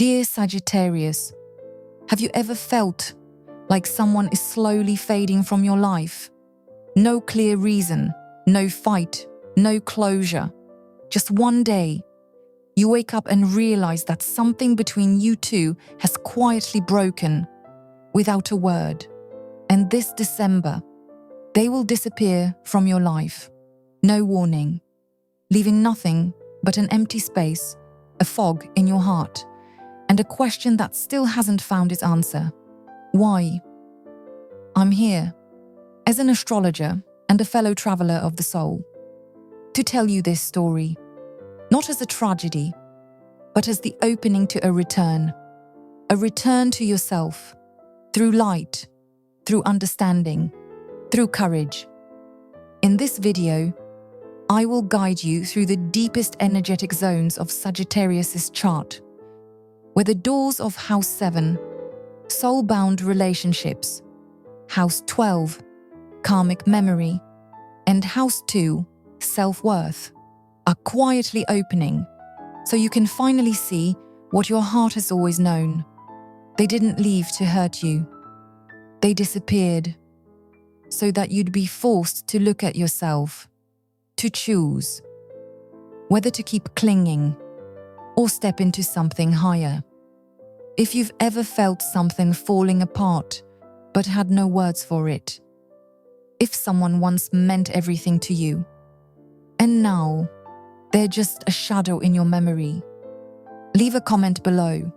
Dear Sagittarius, have you ever felt like someone is slowly fading from your life? No clear reason, no fight, no closure. Just one day, you wake up and realize that something between you two has quietly broken without a word. And this December, they will disappear from your life. No warning, leaving nothing but an empty space, a fog in your heart, and a question that still hasn't found its answer. Why? I'm here, as an astrologer and a fellow traveler of the soul, to tell you this story, not as a tragedy, but as the opening to a return to yourself, through light, through understanding, through courage. In this video, I will guide you through the deepest energetic zones of Sagittarius's chart, where the doors of House 7, soul-bound relationships, House 12, karmic memory, and House 2, self-worth, are quietly opening, so you can finally see what your heart has always known. They didn't leave to hurt you. They disappeared, so that you'd be forced to look at yourself, to choose whether to keep clinging or step into something higher. If you've ever felt something falling apart but had no words for it, if someone once meant everything to you, and now they're just a shadow in your memory, leave a comment below.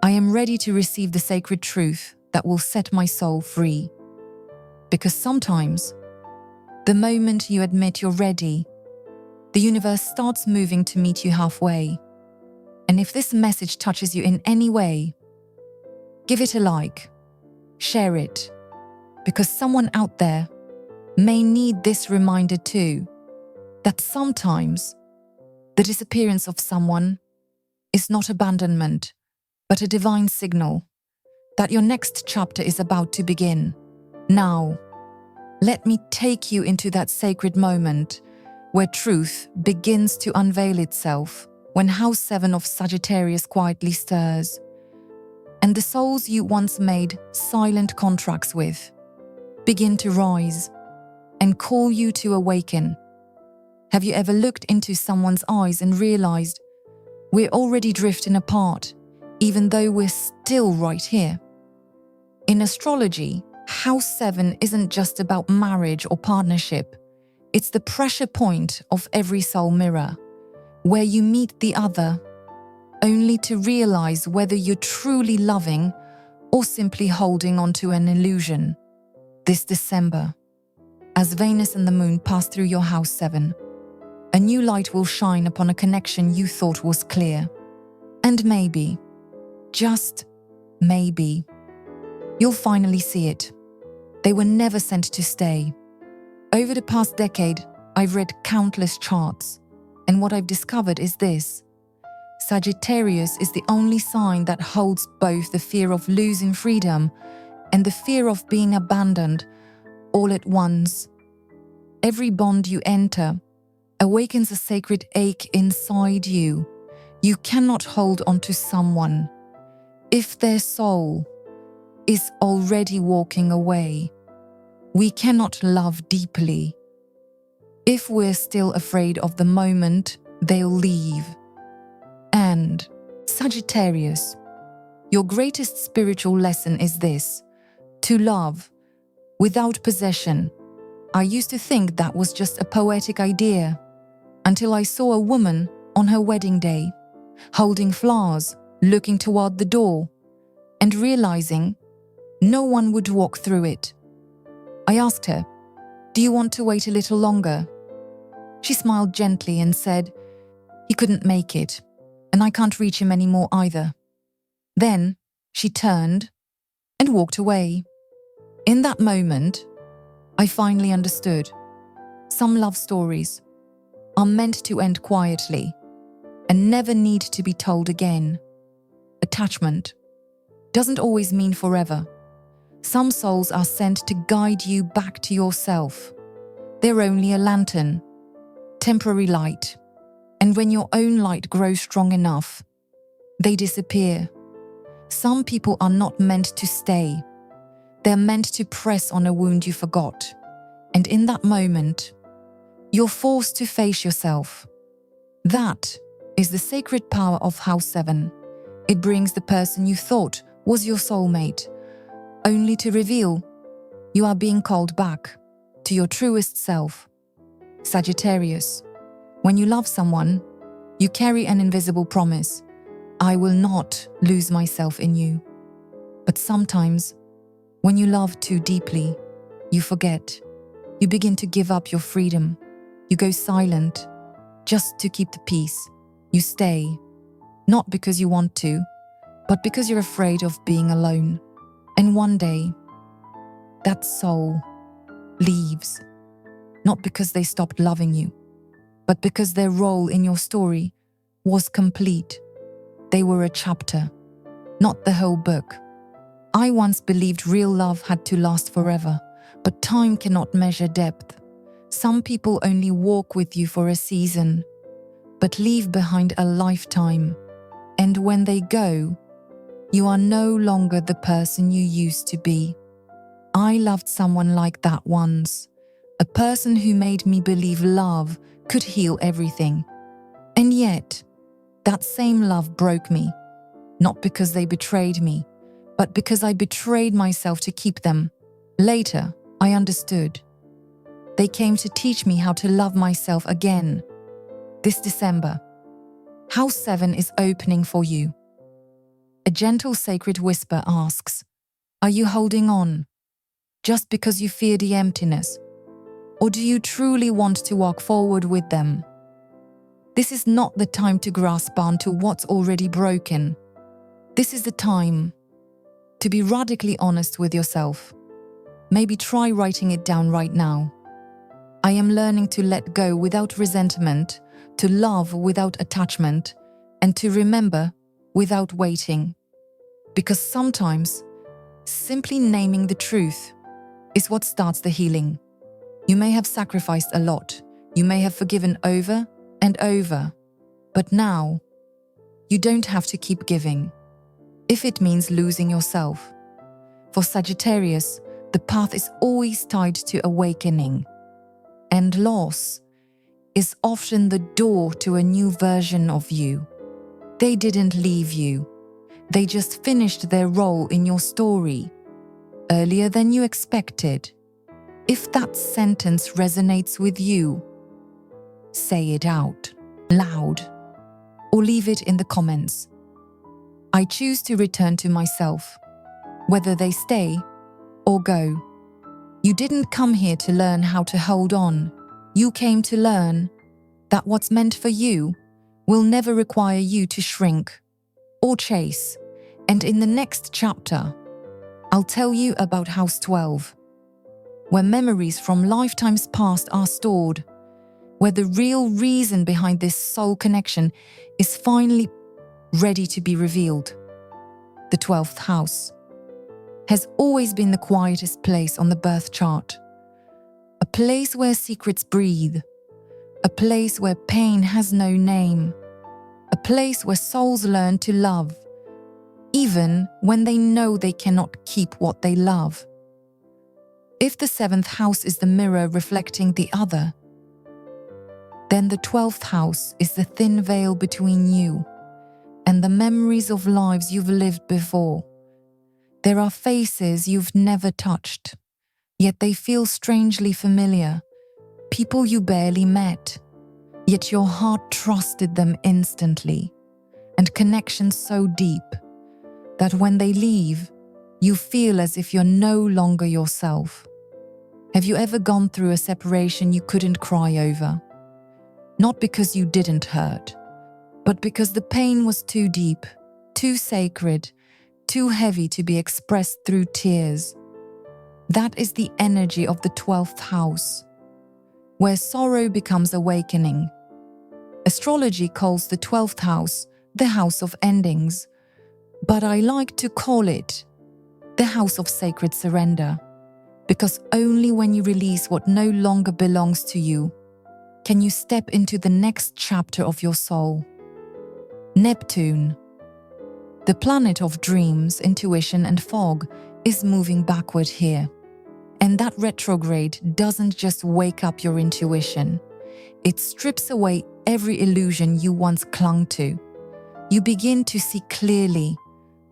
I am ready to receive the sacred truth that will set my soul free. Because sometimes, the moment you admit you're ready, the universe starts moving to meet you halfway. And if this message touches you in any way, give it a like, share it, because someone out there may need this reminder too, that sometimes the disappearance of someone is not abandonment, but a divine signal that your next chapter is about to begin. Now, let me take you into that sacred moment where truth begins to unveil itself, when House 7 of Sagittarius quietly stirs, and the souls you once made silent contracts with begin to rise and call you to awaken. Have you ever looked into someone's eyes and realized we're already drifting apart, even though we're still right here? In astrology, House 7 isn't just about marriage or partnership. It's the pressure point of every soul mirror, where you meet the other, only to realize whether you're truly loving or simply holding on to an illusion. This December, as Venus and the Moon pass through your House 7, a new light will shine upon a connection you thought was clear. And maybe, just maybe, you'll finally see it. They were never sent to stay. Over the past decade, I've read countless charts, and what I've discovered is this: Sagittarius is the only sign that holds both the fear of losing freedom and the fear of being abandoned all at once. Every bond you enter awakens a sacred ache inside you. You cannot hold on to someone if their soul is already walking away. We cannot love deeply if we're still afraid of the moment they'll leave. And, Sagittarius, your greatest spiritual lesson is this: to love without possession. I used to think that was just a poetic idea, until I saw a woman on her wedding day, holding flowers, looking toward the door, and realizing no one would walk through it. I asked her, "Do you want to wait a little longer?" She smiled gently and said, "He couldn't make it, and I can't reach him anymore either." Then she turned and walked away. In that moment, I finally understood. Some love stories are meant to end quietly and never need to be told again. Attachment doesn't always mean forever. Some souls are sent to guide you back to yourself. They're only a lantern, temporary light, and when your own light grows strong enough, They disappear. Some people are not meant to stay. They're meant to press on a wound you forgot. And in that moment, you're forced to face yourself. That is the sacred power of House 7. It brings the person you thought was your soulmate, only to reveal you are being called back to your truest self. Sagittarius, when you love someone, you carry an invisible promise. I will not lose myself in you. But sometimes, when you love too deeply, you forget. You begin to give up your freedom. You go silent, just to keep the peace. You stay, not because you want to, but because you're afraid of being alone. And one day, that soul leaves, not because they stopped loving you, but because their role in your story was complete. They were a chapter, not the whole book. I once believed real love had to last forever, but time cannot measure depth. Some people only walk with you for a season, but leave behind a lifetime. And when they go, you are no longer the person you used to be. I loved someone like that once, a person who made me believe love could heal everything. And yet, that same love broke me, not because they betrayed me, but because I betrayed myself to keep them. Later, I understood. They came to teach me how to love myself again. This December, House 7 is opening for you. A gentle sacred whisper asks, are you holding on just because you fear the emptiness? Or do you truly want to walk forward with them? This is not the time to grasp onto what's already broken. This is the time to be radically honest with yourself. Maybe try writing it down right now. I am learning to let go without resentment, to love without attachment, and to remember without waiting. Because sometimes, simply naming the truth is what starts the healing. You may have sacrificed a lot. You may have forgiven over and over. But now, you don't have to keep giving, if it means losing yourself. For Sagittarius, the path is always tied to awakening. And loss is often the door to a new version of you. They didn't leave you. They just finished their role in your story earlier than you expected. If that sentence resonates with you, say it out loud or leave it in the comments. I choose to return to myself, whether they stay or go. You didn't come here to learn how to hold on. You came to learn that what's meant for you will never require you to shrink or chase. And in the next chapter, I'll tell you about House 12, where memories from lifetimes past are stored, where the real reason behind this soul connection is finally ready to be revealed. The 12th house has always been the quietest place on the birth chart, a place where secrets breathe, a place where pain has no name, a place where souls learn to love, even when they know they cannot keep what they love. If the 7th house is the mirror reflecting the other, then the 12th house is the thin veil between you and the memories of lives you've lived before. There are faces you've never touched, yet they feel strangely familiar. People you barely met, yet your heart trusted them instantly. And connections so deep that when they leave, you feel as if you're no longer yourself. Have you ever gone through a separation you couldn't cry over? Not because you didn't hurt, but because the pain was too deep, too sacred, too heavy to be expressed through tears. That is the energy of the 12th house, where sorrow becomes awakening. Astrology calls the 12th house the house of endings, but I like to call it the house of sacred surrender, because only when you release what no longer belongs to you can you step into the next chapter of your soul. Neptune, The planet of dreams, intuition, and fog is moving backward here. And that retrograde doesn't just wake up your intuition. It strips away every illusion you once clung to. You begin to see clearly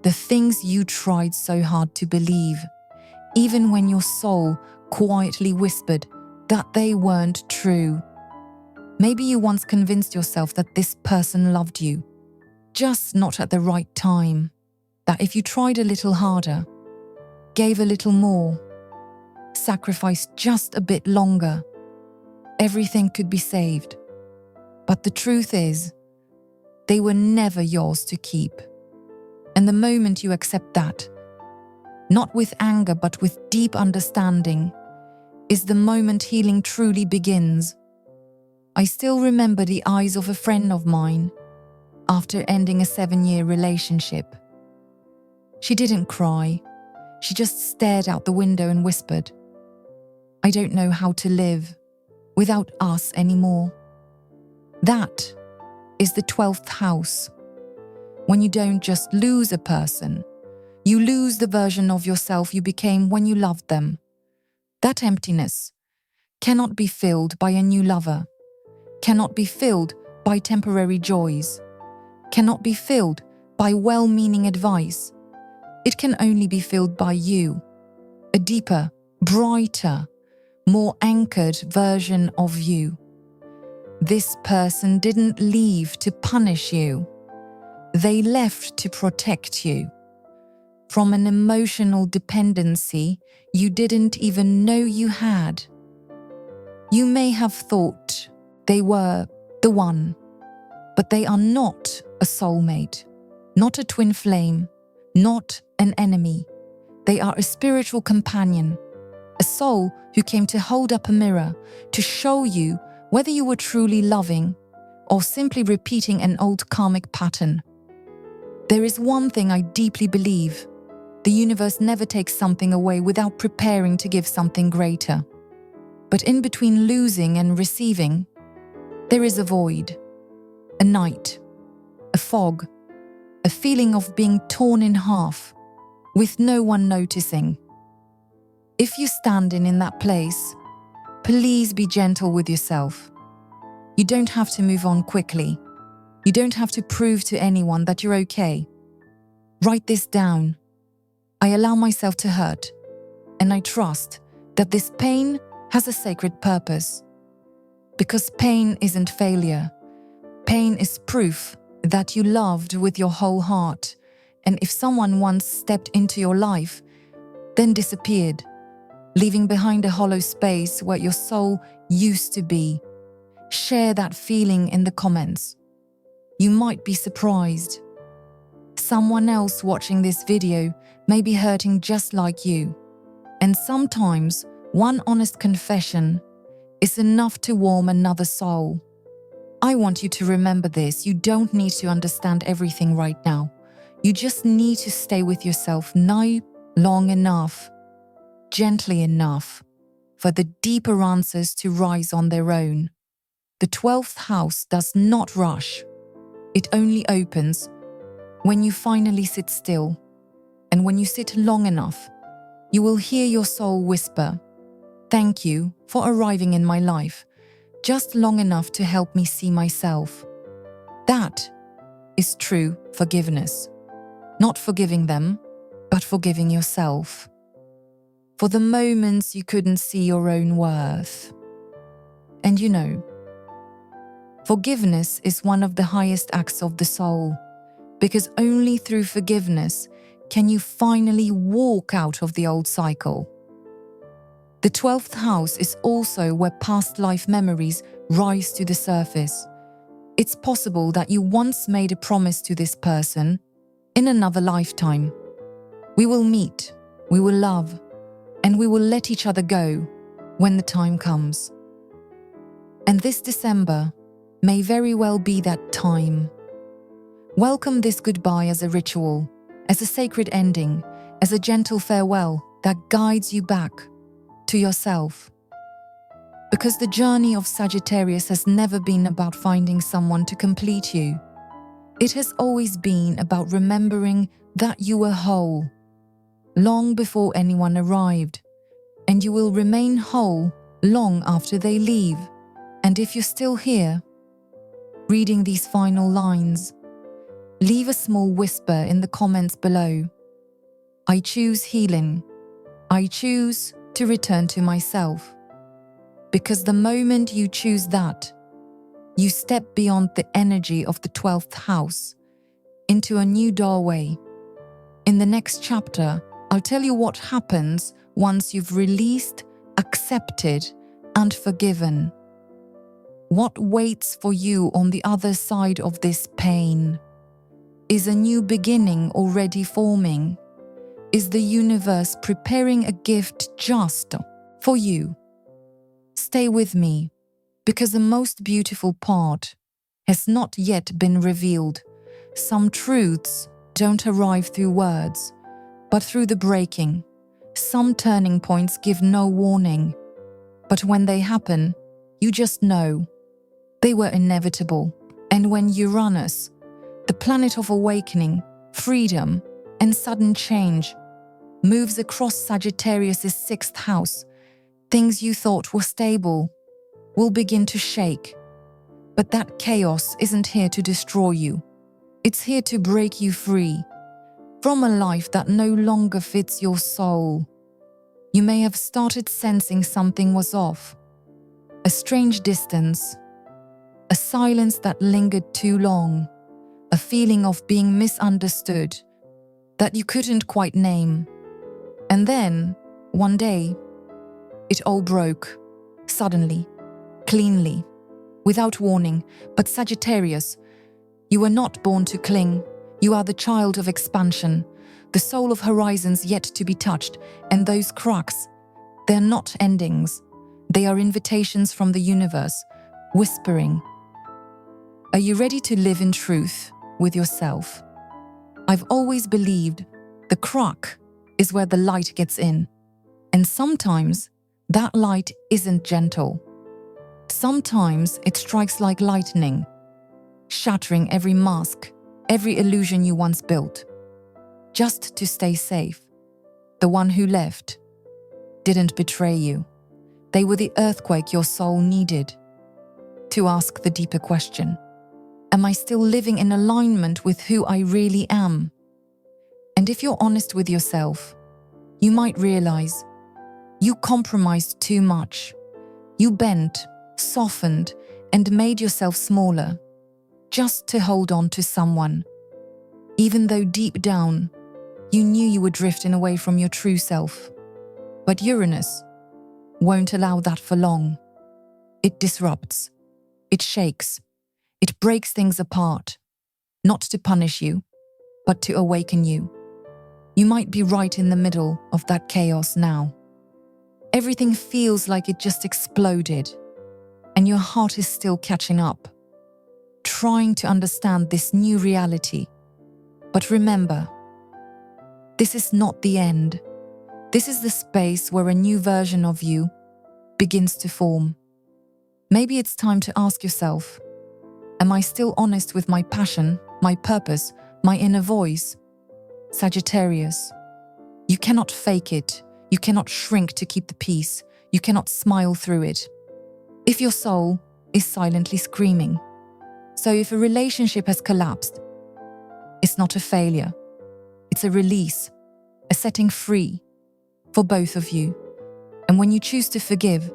the things you tried so hard to believe, even when your soul quietly whispered that they weren't true. Maybe you once convinced yourself that this person loved you, just not at the right time. That if you tried a little harder, gave a little more, sacrificed just a bit longer, everything could be saved. But the truth is, they were never yours to keep. And the moment you accept that, not with anger but with deep understanding, is the moment healing truly begins. I still remember the eyes of a friend of mine after ending a 7-year relationship. She didn't cry. She just stared out the window and whispered, "I don't know how to live without us anymore." That is the 12th house. When you don't just lose a person, you lose the version of yourself you became when you loved them. That emptiness cannot be filled by a new lover, cannot be filled by temporary joys, cannot be filled by well-meaning advice. It can only be filled by you, a deeper, brighter, more anchored version of you. This person didn't leave to punish you. They left to protect you from an emotional dependency you didn't even know you had. You may have thought they were the one, but they are not a soulmate, not a twin flame, not an enemy. They are a spiritual companion, a soul who came to hold up a mirror to show you whether you were truly loving or simply repeating an old karmic pattern. There is one thing I deeply believe: the universe never takes something away without preparing to give something greater. But in between losing and receiving, there is a void, a night, a fog, a feeling of being torn in half, with no one noticing. If you stand in that place, please be gentle with yourself. You don't have to move on quickly. You don't have to prove to anyone that you're okay. Write this down. I allow myself to hurt, and I trust that this pain has a sacred purpose. Because pain isn't failure. Pain is proof that you loved with your whole heart, and if someone once stepped into your life, then disappeared, leaving behind a hollow space where your soul used to be, share that feeling in the comments. You might be surprised. Someone else watching this video may be hurting just like you. And sometimes one honest confession is enough to warm another soul. I want you to remember this. You don't need to understand everything right now. You just need to stay with yourself now long enough, gently enough, for the deeper answers to rise on their own. The 12th house does not rush. It only opens when you finally sit still. And when you sit long enough, you will hear your soul whisper, "Thank you for arriving in my life, just long enough to help me see myself." That is true forgiveness. Not forgiving them, but forgiving yourself. For the moments you couldn't see your own worth. And you know, forgiveness is one of the highest acts of the soul, because only through forgiveness can you finally walk out of the old cycle. The 12th house is also where past life memories rise to the surface. It's possible that you once made a promise to this person in another lifetime. We will meet, we will love, and we will let each other go when the time comes. And this December may very well be that time. Welcome this goodbye as a ritual, as a sacred ending, as a gentle farewell that guides you back to yourself. Because the journey of Sagittarius has never been about finding someone to complete you. It has always been about remembering that you were whole, long before anyone arrived, and you will remain whole long after they leave. And if you're still here, reading these final lines, leave a small whisper in the comments below. I choose healing. I choose to return to myself. Because the moment you choose that, you step beyond the energy of the 12th house into a new doorway. In the next chapter, I'll tell you what happens once you've released, accepted, and forgiven. What waits for you on the other side of this pain? Is a new beginning already forming? Is the universe preparing a gift just for you? Stay with me, because the most beautiful part has not yet been revealed. Some truths don't arrive through words, but through the breaking. Some turning points give no warning, but when they happen, you just know. They were inevitable. And when Uranus, the planet of awakening, freedom, and sudden change, moves across Sagittarius' 6th house, things you thought were stable will begin to shake. But that chaos isn't here to destroy you. It's here to break you free from a life that no longer fits your soul. You may have started sensing something was off. A strange distance, a silence that lingered too long, a feeling of being misunderstood that you couldn't quite name. And then, one day, it all broke, suddenly, cleanly, without warning. But Sagittarius, you were not born to cling. You are the child of expansion, the soul of horizons yet to be touched. And those cracks, they're not endings. They are invitations from the universe, whispering. Are you ready to live in truth with yourself? I've always believed the crack is where the light gets in. And sometimes that light isn't gentle. Sometimes it strikes like lightning, shattering every mask, every illusion you once built. Just to stay safe, the one who left didn't betray you. They were the earthquake your soul needed to ask the deeper question. Am I still living in alignment with who I really am? And if you're honest with yourself, you might realize you compromised too much. You bent, softened, and made yourself smaller just to hold on to someone, even though deep down you knew you were drifting away from your true self. But Uranus won't allow that for long. It disrupts, it shakes, it breaks things apart, not to punish you, but to awaken you. You might be right in the middle of that chaos now. Everything feels like it just exploded, and your heart is still catching up, trying to understand this new reality. But remember, this is not the end. This is the space where a new version of you begins to form. Maybe it's time to ask yourself, am I still honest with my passion, my purpose, my inner voice? Sagittarius, you cannot fake it. You cannot shrink to keep the peace. You cannot smile through it. If your soul is silently screaming. So if a relationship has collapsed, it's not a failure. It's a release, a setting free for both of you. And when you choose to forgive,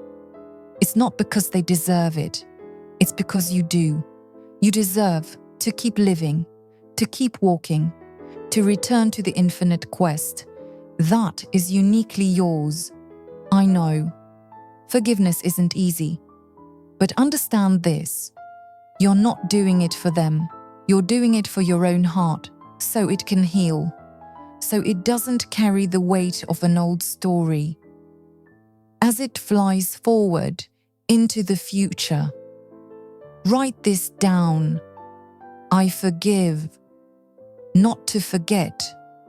it's not because they deserve it. It's because you do. You deserve to keep living, to keep walking, to return to the infinite quest. That is uniquely yours. I know. Forgiveness isn't easy. But understand this. You're not doing it for them. You're doing it for your own heart, so it can heal. So it doesn't carry the weight of an old story. As it flies forward into the future, write this down. I forgive. Not to forget,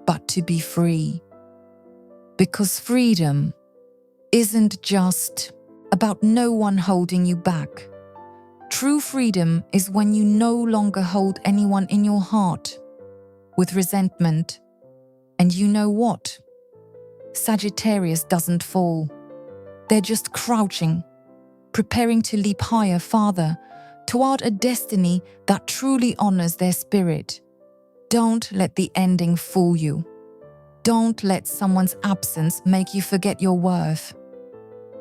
but to be free. Because freedom isn't just about no one holding you back. True freedom is when you no longer hold anyone in your heart with resentment. And you know what? Sagittarius doesn't fall. They're just crouching, preparing to leap higher, farther, toward a destiny that truly honors their spirit. Don't let the ending fool you. Don't let someone's absence make you forget your worth.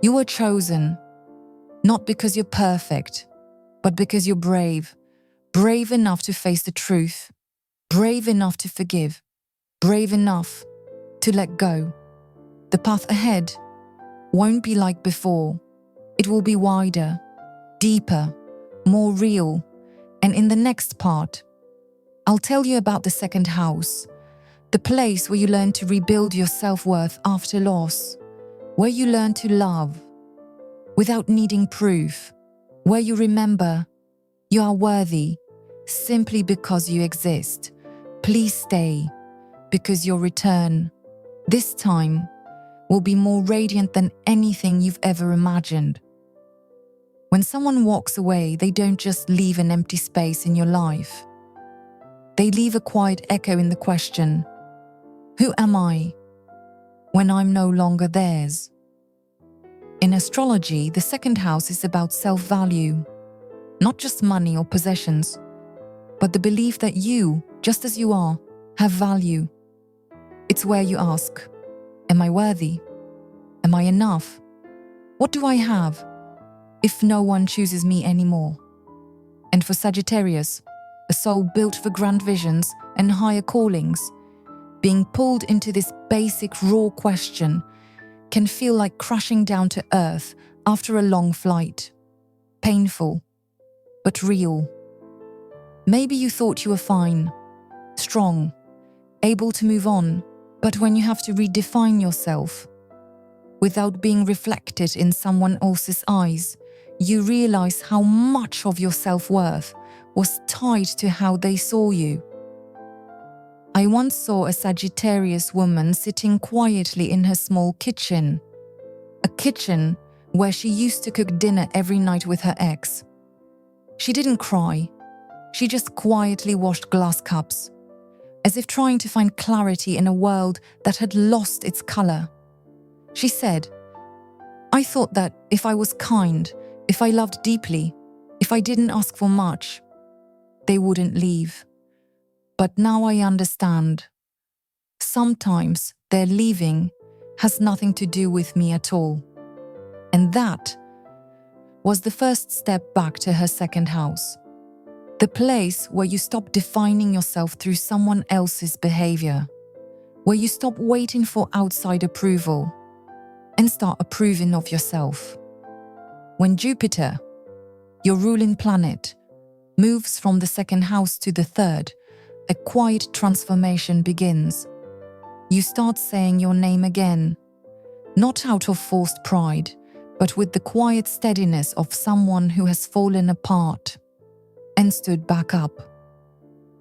You were chosen, not because you're perfect, but because you're brave. Brave enough to face the truth. Brave enough to forgive. Brave enough to let go. The path ahead won't be like before. It will be wider, deeper, more real. And in the next part, I'll tell you about the second house, the place where you learn to rebuild your self-worth after loss, where you learn to love without needing proof, where you remember you are worthy simply because you exist. Please stay, because your return, this time, will be more radiant than anything you've ever imagined. When someone walks away, they don't just leave an empty space in your life. They leave a quiet echo in the question, who am I when I'm no longer theirs? In astrology, the second house is about self-value, not just money or possessions, but the belief that you, just as you are, have value. It's where you ask, am I worthy? Am I enough? What do I have if no one chooses me anymore? And for Sagittarius, a soul built for grand visions and higher callings, being pulled into this basic raw question can feel like crashing down to earth after a long flight. Painful, but real. Maybe you thought you were fine, strong, able to move on, but when you have to redefine yourself, without being reflected in someone else's eyes, you realize how much of your self-worth was tied to how they saw you. I once saw a Sagittarius woman sitting quietly in her small kitchen, a kitchen where she used to cook dinner every night with her ex. She didn't cry, she just quietly washed glass cups, as if trying to find clarity in a world that had lost its color. She said, I thought that if I was kind, if I loved deeply, if I didn't ask for much, they wouldn't leave. But now I understand. Sometimes their leaving has nothing to do with me at all. And that was the first step back to her second house. The place where you stop defining yourself through someone else's behavior, where you stop waiting for outside approval and start approving of yourself. When Jupiter, your ruling planet, moves from the second house to the third, a quiet transformation begins. You start saying your name again, not out of forced pride, but with the quiet steadiness of someone who has fallen apart and stood back up.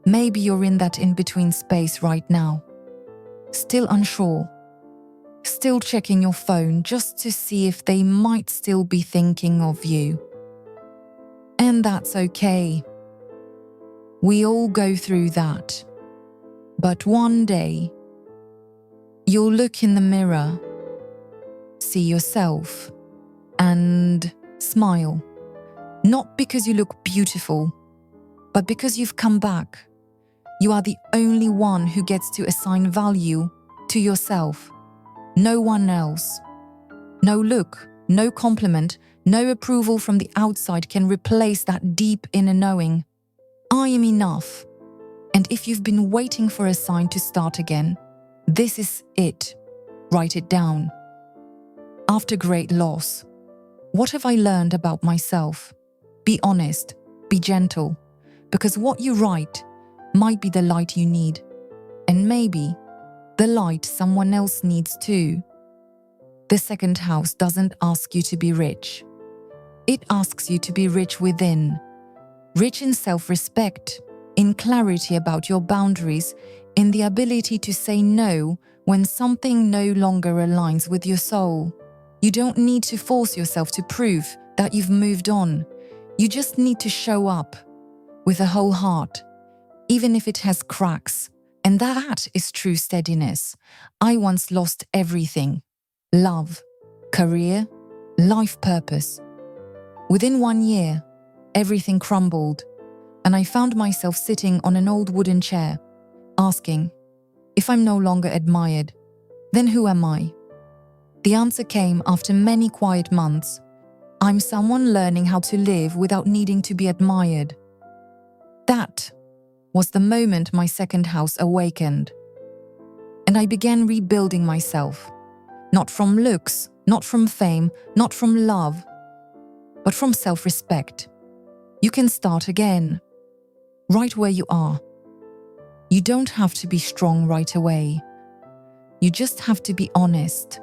Maybe you're in that in-between space right now, still unsure, still checking your phone just to see if they might still be thinking of you. And that's okay. We all go through that. But one day, you'll look in the mirror, see yourself, and smile. Not because you look beautiful, but because you've come back. You are the only one who gets to assign value to yourself. No one else. No look, no compliment, no approval from the outside can replace that deep inner knowing. I am enough. And if you've been waiting for a sign to start again, this is it. Write it down. After great loss, what have I learned about myself? Be honest, be gentle, because what you write might be the light you need, and maybe the light someone else needs too. The second house doesn't ask you to be rich. It asks you to be rich within. Rich in self-respect, in clarity about your boundaries, in the ability to say no when something no longer aligns with your soul. You don't need to force yourself to prove that you've moved on. You just need to show up with a whole heart, even if it has cracks. And that is true steadiness. I once lost everything: love, career, life purpose. Within 1 year, everything crumbled, and I found myself sitting on an old wooden chair, asking, if I'm no longer admired, then who am I? The answer came after many quiet months. I'm someone learning how to live without needing to be admired. That was the moment my second house awakened. And I began rebuilding myself, not from looks, not from fame, not from love, but from self-respect. You can start again, right where you are. You don't have to be strong right away. You just have to be honest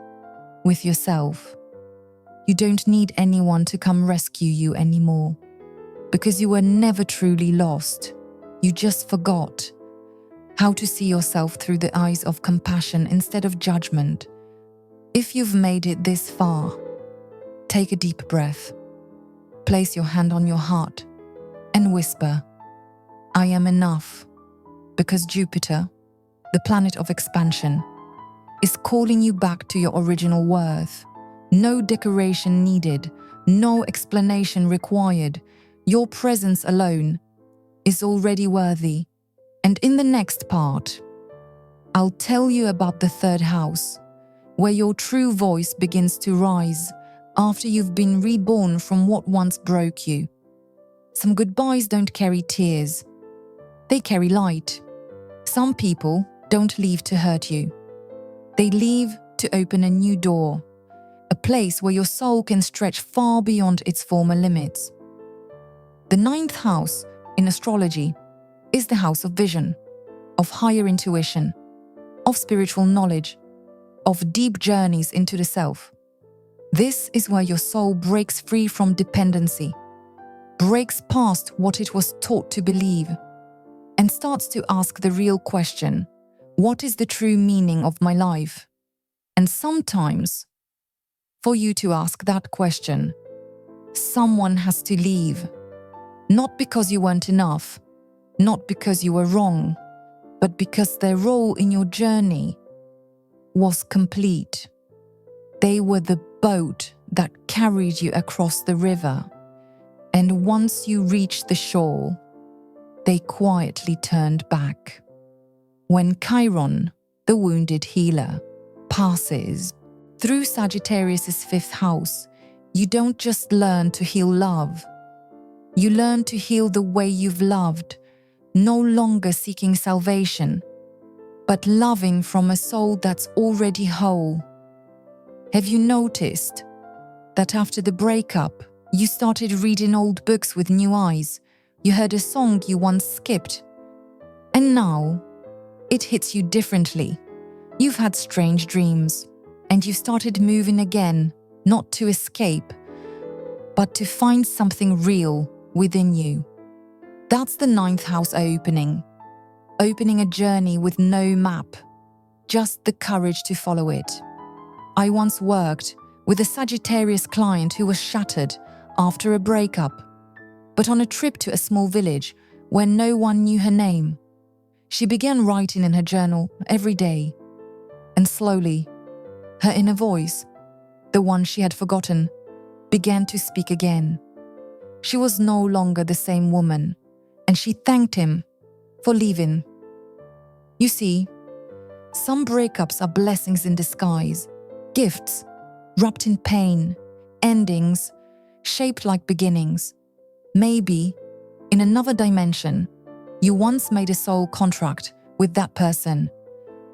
with yourself. You don't need anyone to come rescue you anymore, because you were never truly lost. You just forgot how to see yourself through the eyes of compassion instead of judgment. If you've made it this far, take a deep breath. Place your hand on your heart and whisper, I am enough, because Jupiter, the planet of expansion, is calling you back to your original worth. No decoration needed, no explanation required. Your presence alone is already worthy. And in the next part, I'll tell you about the third house, where your true voice begins to rise after you've been reborn from what once broke you. Some goodbyes don't carry tears. They carry light. Some people don't leave to hurt you. They leave to open a new door, a place where your soul can stretch far beyond its former limits. The ninth house in astrology is the house of vision, of higher intuition, of spiritual knowledge, of deep journeys into the self. This is where your soul breaks free from dependency, breaks past what it was taught to believe, and starts to ask the real question, what is the true meaning of my life? And sometimes, for you to ask that question, someone has to leave. Not because you weren't enough, not because you were wrong, but because their role in your journey was complete. They were the boat that carried you across the river, and once you reached the shore, they quietly turned back. When Chiron, the wounded healer, passes through Sagittarius' fifth house, you don't just learn to heal love. You learn to heal the way you've loved, no longer seeking salvation, but loving from a soul that's already whole. Have you noticed that after the breakup, you started reading old books with new eyes? You heard a song you once skipped, and now it hits you differently. You've had strange dreams, and you started moving again, not to escape, but to find something real within you. That's the ninth house opening a journey with no map, just the courage to follow it. I once worked with a Sagittarius client who was shattered after a breakup, but on a trip to a small village where no one knew her name. She began writing in her journal every day, and slowly, her inner voice, the one she had forgotten, began to speak again. She was no longer the same woman, and she thanked him for leaving. You see, some breakups are blessings in disguise, gifts wrapped in pain, endings shaped like beginnings. Maybe, in another dimension, you once made a soul contract with that person.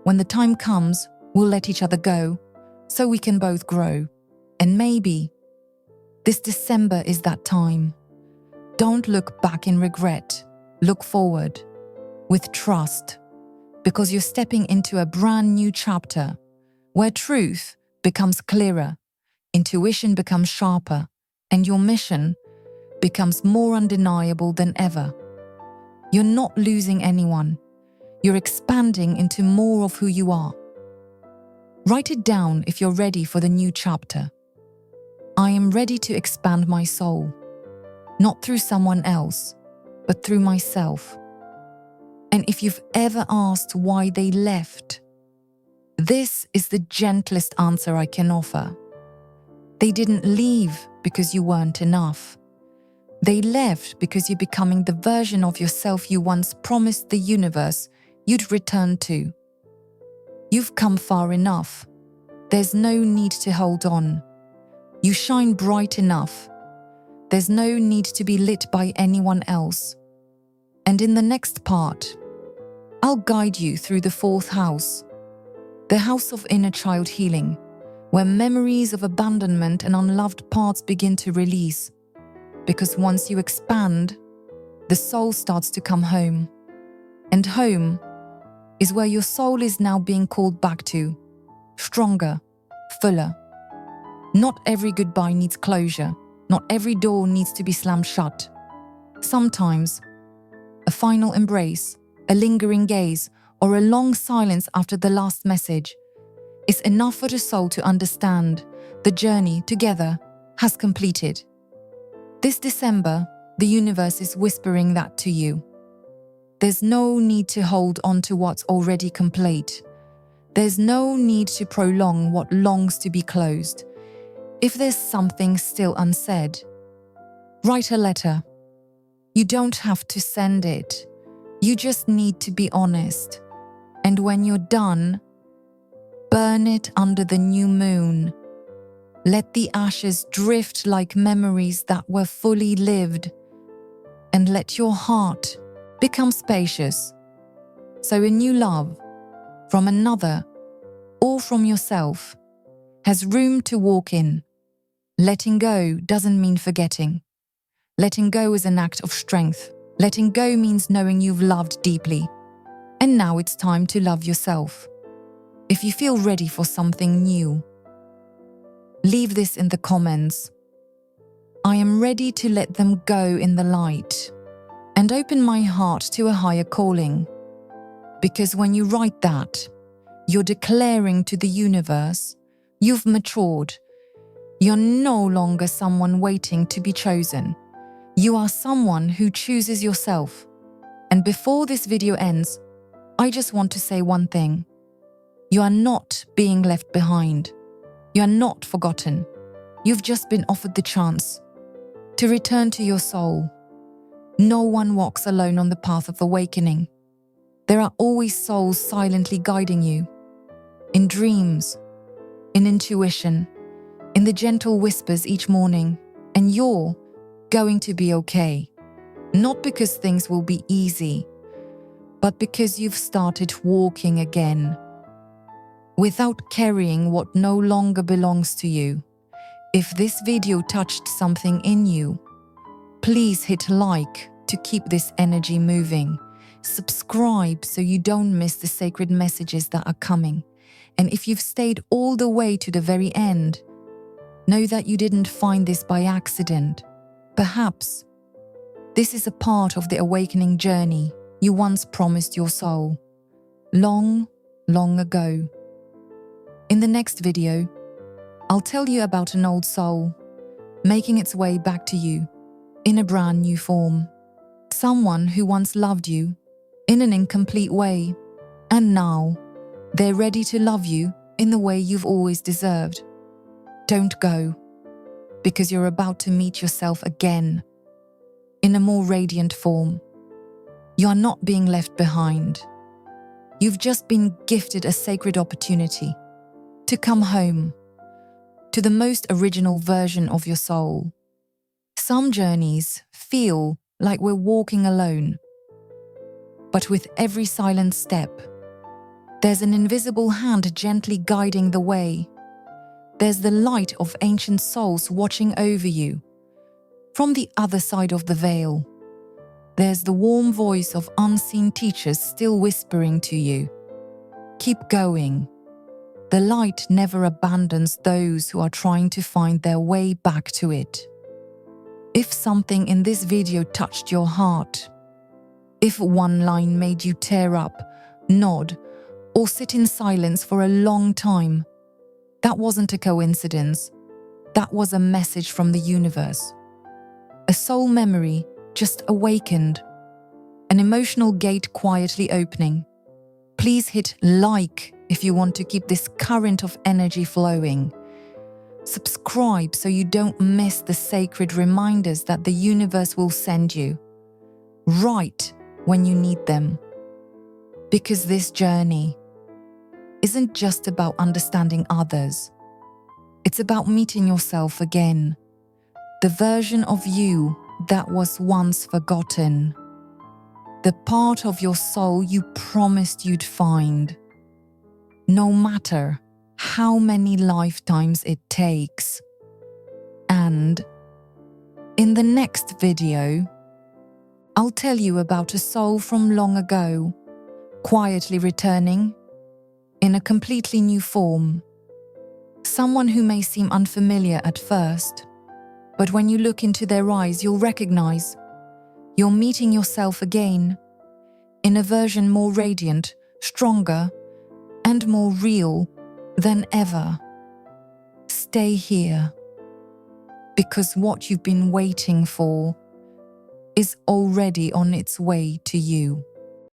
When the time comes, we'll let each other go, so we can both grow. And maybe this December is that time. Don't look back in regret. Look forward with trust, because you're stepping into a brand new chapter where truth becomes clearer, intuition becomes sharper, and your mission becomes more undeniable than ever. You're not losing anyone. You're expanding into more of who you are. Write it down if you're ready for the new chapter. I am ready to expand my soul. not through someone else, but through myself. And if you've ever asked why they left, this is the gentlest answer I can offer. They didn't leave because you weren't enough. They left because you're becoming the version of yourself you once promised the universe you'd return to. You've come far enough. There's no need to hold on. You shine bright enough. There's no need to be lit by anyone else. And in the next part, I'll guide you through the 4th house, the house of inner child healing, where memories of abandonment and unloved parts begin to release. Because once you expand, the soul starts to come home. And home is where your soul is now being called back to, stronger, fuller. Not every goodbye needs closure. Not every door needs to be slammed shut. Sometimes, a final embrace, a lingering gaze, or a long silence after the last message is enough for the soul to understand the journey together has completed. This December, the universe is whispering that to you. There's no need to hold on to what's already complete. There's no need to prolong what longs to be closed. If there's something still unsaid, write a letter. You don't have to send it. You just need to be honest. And when you're done, burn it under the new moon. Let the ashes drift like memories that were fully lived, and let your heart become spacious. So a new love, from another or from yourself, has room to walk in. Letting go doesn't mean forgetting. Letting go is an act of strength. Letting go means knowing you've loved deeply. And now it's time to love yourself. If you feel ready for something new, leave this in the comments. I am ready to let them go in the light and open my heart to a higher calling. Because when you write that, you're declaring to the universe, you've matured. You're no longer someone waiting to be chosen. You are someone who chooses yourself. And before this video ends, I just want to say one thing. You are not being left behind. You are not forgotten. You've just been offered the chance to return to your soul. No one walks alone on the path of awakening. There are always souls silently guiding you. In dreams, in intuition, in the gentle whispers each morning. And you're going to be okay. Not because things will be easy, but because you've started walking again. Without carrying what no longer belongs to you. If this video touched something in you, please hit like to keep this energy moving. Subscribe so you don't miss the sacred messages that are coming. And if you've stayed all the way to the very end, know that you didn't find this by accident. Perhaps this is a part of the awakening journey you once promised your soul. Long, long ago. In the next video, I'll tell you about an old soul making its way back to you in a brand new form. Someone who once loved you in an incomplete way, and now they're ready to love you in the way you've always deserved. Don't go, because you're about to meet yourself again in a more radiant form. You are not being left behind. You've just been gifted a sacred opportunity to come home to the most original version of your soul. Some journeys feel like we're walking alone, but with every silent step, there's an invisible hand gently guiding the way. There's the light of ancient souls watching over you. From the other side of the veil, there's the warm voice of unseen teachers still whispering to you. Keep going. The light never abandons those who are trying to find their way back to it. If something in this video touched your heart, if one line made you tear up, nod, or sit in silence for a long time, that wasn't a coincidence. That was a message from the universe. A soul memory just awakened. An emotional gate quietly opening. Please hit like if you want to keep this current of energy flowing. Subscribe so you don't miss the sacred reminders that the universe will send you right when you need them. Because this journey isn't just about understanding others. It's about meeting yourself again, the version of you that was once forgotten, the part of your soul you promised you'd find, no matter how many lifetimes it takes. And in the next video, I'll tell you about a soul from long ago, quietly returning in a completely new form. Someone who may seem unfamiliar at first, but when you look into their eyes, you'll recognize you're meeting yourself again in a version more radiant, stronger, and more real than ever. Stay here, because what you've been waiting for is already on its way to you.